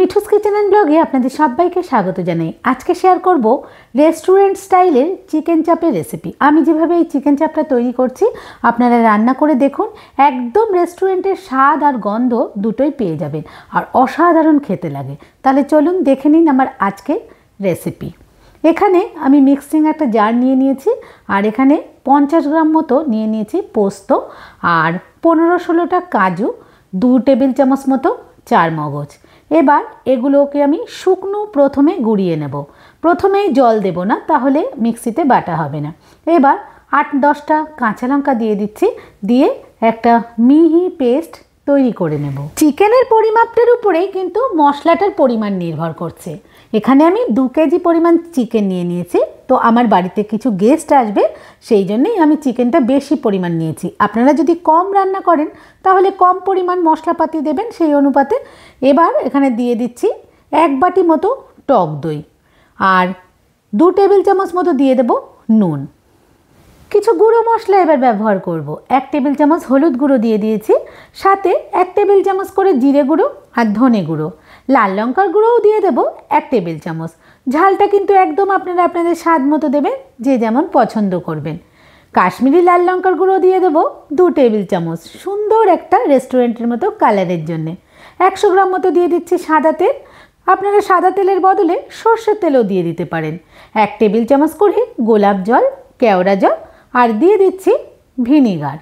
Mithu's kitchen and ব্লগে আপনাদের সবাইকে স্বাগত জানাই। আজকে শেয়ার করব রেস্টুরেন্ট স্টাইলের চিকেন চাপের রেসিপি। আমি যেভাবে এই চিকেন চাপটা তৈরি করছি আপনারা রান্না করে দেখুন, একদম রেস্টুরেন্টের স্বাদ আর গন্ধ দুটোই পেয়ে যাবেন আর অসাধারণ খেতে লাগে। তাহলে চলুন দেখে নিন আমার আজকের রেসিপি। এখানে আমি মিক্সিং একটা জার নিয়ে নিয়েছি আর এখানে 50 গ্রাম মতো নিয়ে নিয়েছি পোস্ত আর 15-16টা কাজু, 2 টেবিল চামচ মতো চারমগজ। এবার এগুলোকে আমি শুকনো প্রথমে গুঁড়িয়ে নেব। প্রথমেই জল দেব না, তাহলে মিক্সিতে বাটা হবে না। এবার 8-10টা কাঁচা লঙ্কা দিয়ে দিচ্ছি, দিয়ে একটা মিহি পেস্ট তৈরি করে নেব। চিকেনের পরিমাপটার উপরেই কিন্তু মশলাটার পরিমাণ নির্ভর করছে। এখানে আমি 2 কেজি পরিমাণ চিকেন নিয়ে নিয়েছি, তো আমার বাড়িতে কিছু গেস্ট আসবে, সেই জন্যই আমি চিকেনটা বেশি পরিমাণ নিয়েছি। আপনারা যদি কম রান্না করেন তাহলে কম পরিমাণ মশলাপাতি দেবেন সেই অনুপাতে। এবার এখানে দিয়ে দিচ্ছি 1 বাটি মতো টক দই আর 2 টেবিল চামচ মতো দিয়ে দেব নুন। কিছু গুঁড়ো মশলা এবার ব্যবহার করব। 1 টেবিল চামচ হলুদ গুঁড়ো দিয়ে দিয়েছি, সাথে 1 টেবিল চামচ করে জিরে গুঁড়ো আর ধনে গুঁড়ো। লাল লঙ্কার গুঁড়োও দিয়ে দেব 1 টেবিল চামচ। ঝালটা কিন্তু একদম আপনারা আপনাদের স্বাদ মতো দেবেন, যে যেমন পছন্দ করবেন। কাশ্মীরি লাল লঙ্কার গুঁড়ো দিয়ে দেব 2 টেবিল চামচ, সুন্দর একটা রেস্টুরেন্টের মতো কালারের জন্যে। 100 গ্রাম মতো দিয়ে দিচ্ছি সাদা তেল। আপনারা সাদা তেলের বদলে সর্ষের তেলও দিয়ে দিতে পারেন। 1 টেবিল চামচ করে গোলাপ জল, কেওড়া জল আর দিয়ে দিচ্ছি ভিনিগার।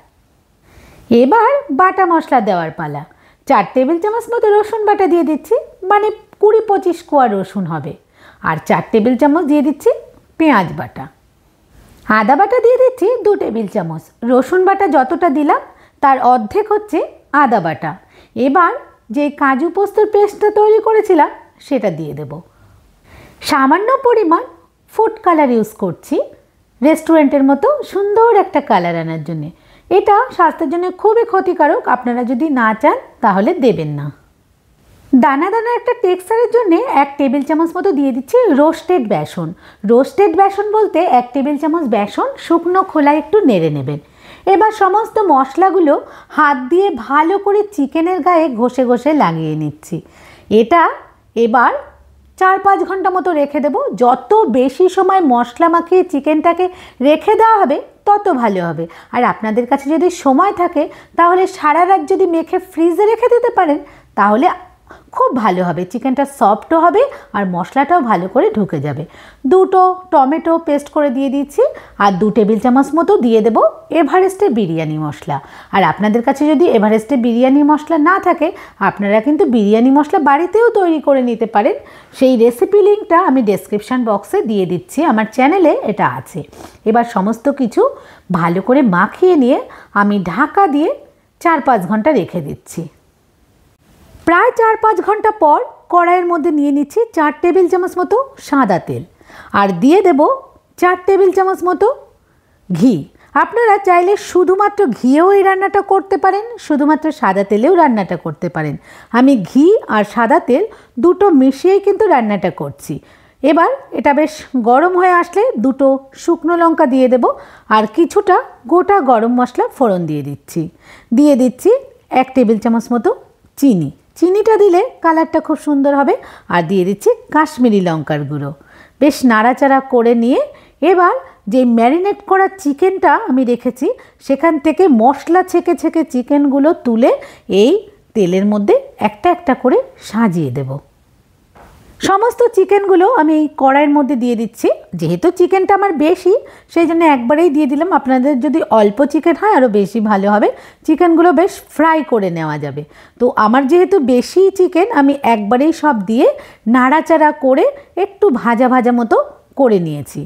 এবার বাটা মশলা দেওয়ার পালা। 4 টেবিল চামচ মতো রসুন বাটা দিয়ে দিচ্ছি, মানে 20-25 কোয়া রসুন হবে। আর 4 টেবিল চামচ দিয়ে দিচ্ছি পেঁয়াজ বাটা। আদা বাটা দিয়ে দিচ্ছি 2 টেবিল চামচ। রসুন বাটা যতটা দিলাম তার অর্ধেক হচ্ছে আদা বাটা। এবার যে কাজু পোস্তর পেস্টটা তৈরি করেছিলাম সেটা দিয়ে দেব। সামান্য পরিমাণ ফুড কালার ইউজ করছি, রেস্টুরেন্টের মতো সুন্দর একটা কালার আনার জন্যে। এটা স্বাস্থ্যের জন্য খুবই ক্ষতিকারক, আপনারা যদি না চান তাহলে দেবেন না। দানা দানা একটা টেক্সচারের জন্য 1 টেবিল চামচ মতো দিয়ে দিচ্ছি রোস্টেড বেসন। রোস্টেড বেসন বলতে 1 টেবিল চামচ বেসন শুকনো খোলায় একটু নেড়ে নেবেন। এবার সমস্ত মশলাগুলো হাত দিয়ে ভালো করে চিকেনের গায়ে ঘষে ঘষে লাগিয়ে নিচ্ছি। এটা এবার 4-5 ঘন্টা মতো রেখে দেবো। যত বেশি সময় মশলা মাখিয়ে চিকেনটাকে রেখে দেওয়া হবে তত ভালো হবে। আর আপনাদের কাছে যদি সময় থাকে তাহলে সারা রাত যদি মেখে ফ্রিজে রেখে দিতে পারেন তাহলে খুব ভালো হবে, চিকেনটা সফটও হবে আর মশলাটাও ভালো করে ঢুকে যাবে। 2টো টমেটো পেস্ট করে দিয়ে দিচ্ছি আর 2 টেবিল চামচ মতো দিয়ে দেব এভারেস্টের বিরিয়ানি মশলা। আর আপনাদের কাছে যদি এভারেস্টের বিরিয়ানি মশলা না থাকে আপনারা কিন্তু বিরিয়ানি মশলা বাড়িতেও তৈরি করে নিতে পারেন। সেই রেসিপি লিঙ্কটা আমি ডেসক্রিপশান বক্সে দিয়ে দিচ্ছি, আমার চ্যানেলে এটা আছে। এবার সমস্ত কিছু ভালো করে মাখিয়ে নিয়ে আমি ঢাকা দিয়ে 4-5 ঘন্টা রেখে দিচ্ছি। প্রায় 4-5 ঘন্টা পর কড়াইয়ের মধ্যে নিয়ে নিচ্ছি 4 টেবিল চামচ মতো সাদা তেল আর দিয়ে দেব 4 টেবিল চামচ মতো ঘি। আপনারা চাইলে শুধুমাত্র ঘিয়েও এই রান্নাটা করতে পারেন, শুধুমাত্র সাদা তেলেও রান্নাটা করতে পারেন। আমি ঘি আর সাদা তেল দুটো মিশিয়েই কিন্তু রান্নাটা করছি। এবার এটা বেশ গরম হয়ে আসলে 2টো শুকনো লঙ্কা দিয়ে দেব আর কিছুটা গোটা গরম মশলা ফোড়ন দিয়ে দিচ্ছি। দিয়ে দিচ্ছি 1 টেবিল চামচ মতো চিনি। চিনিটা দিলে কালারটা খুব সুন্দর হবে। আর দিয়ে দিচ্ছি কাশ্মীরি লঙ্কার গুঁড়ো। বেশ নাড়াচাড়া করে নিয়ে এবার যে ম্যারিনেট করা চিকেনটা আমি রেখেছি সেখান থেকে মশলা ছেঁকে ছেঁকে চিকেনগুলো তুলে এই তেলের মধ্যে একটা একটা করে সাজিয়ে দেব। সমস্ত চিকেনগুলো আমি এই কড়াইয়ের মধ্যে দিয়ে দিচ্ছি। যেহেতু চিকেনটা আমার বেশি সেই জন্য একবারেই দিয়ে দিলাম। আপনাদের যদি অল্প চিকেন হয় আরও বেশি ভালো হবে, চিকেনগুলো বেশ ফ্রাই করে নেওয়া যাবে। তো আমার যেহেতু বেশি চিকেন আমি একবারেই সব দিয়ে নাড়াচাড়া করে একটু ভাজা ভাজা মতো করে নিয়েছি।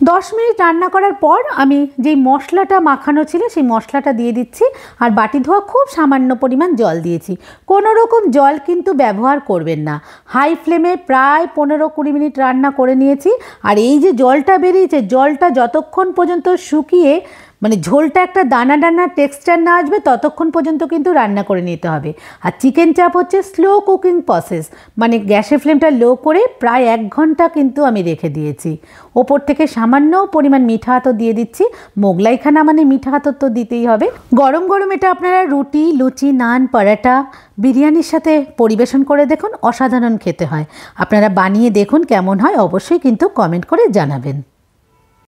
10 মিনিট রান্না করার পর আমি যেই মশলাটা মাখানো ছিল সেই মশলাটা দিয়ে দিচ্ছি আর বাটি ধোয়া খুব সামান্য পরিমাণ জল দিয়েছি। কোনো রকম জল কিন্তু ব্যবহার করবেন না। হাই ফ্লেমে প্রায় 15-20 মিনিট রান্না করে নিয়েছি আর এই যে জলটা বেরিয়েছে, জলটা যতক্ষণ পর্যন্ত শুকিয়ে মানে ঝোলটা একটা দানা দানা টেক্সচার না আসবে ততক্ষণ পর্যন্ত কিন্তু রান্না করে নিতে হবে। আর চিকেন চাপ হচ্ছে স্লো কুকিং প্রসেস, মানে গ্যাসের ফ্লেমটা লো করে প্রায় 1 ঘন্টা কিন্তু আমি রেখে দিয়েছি। ওপর থেকে সামান্য পরিমাণ মিঠা আতর দিয়ে দিচ্ছি। মোগলাই খানা মানে মিঠা আতর তো দিতেই হবে। গরম গরম এটা আপনারা রুটি, লুচি, নান, পরাটা, বিরিয়ানির সাথে পরিবেশন করে দেখুন, অসাধারণ খেতে হয়। আপনারা বানিয়ে দেখুন কেমন হয়, অবশ্যই কিন্তু কমেন্ট করে জানাবেন।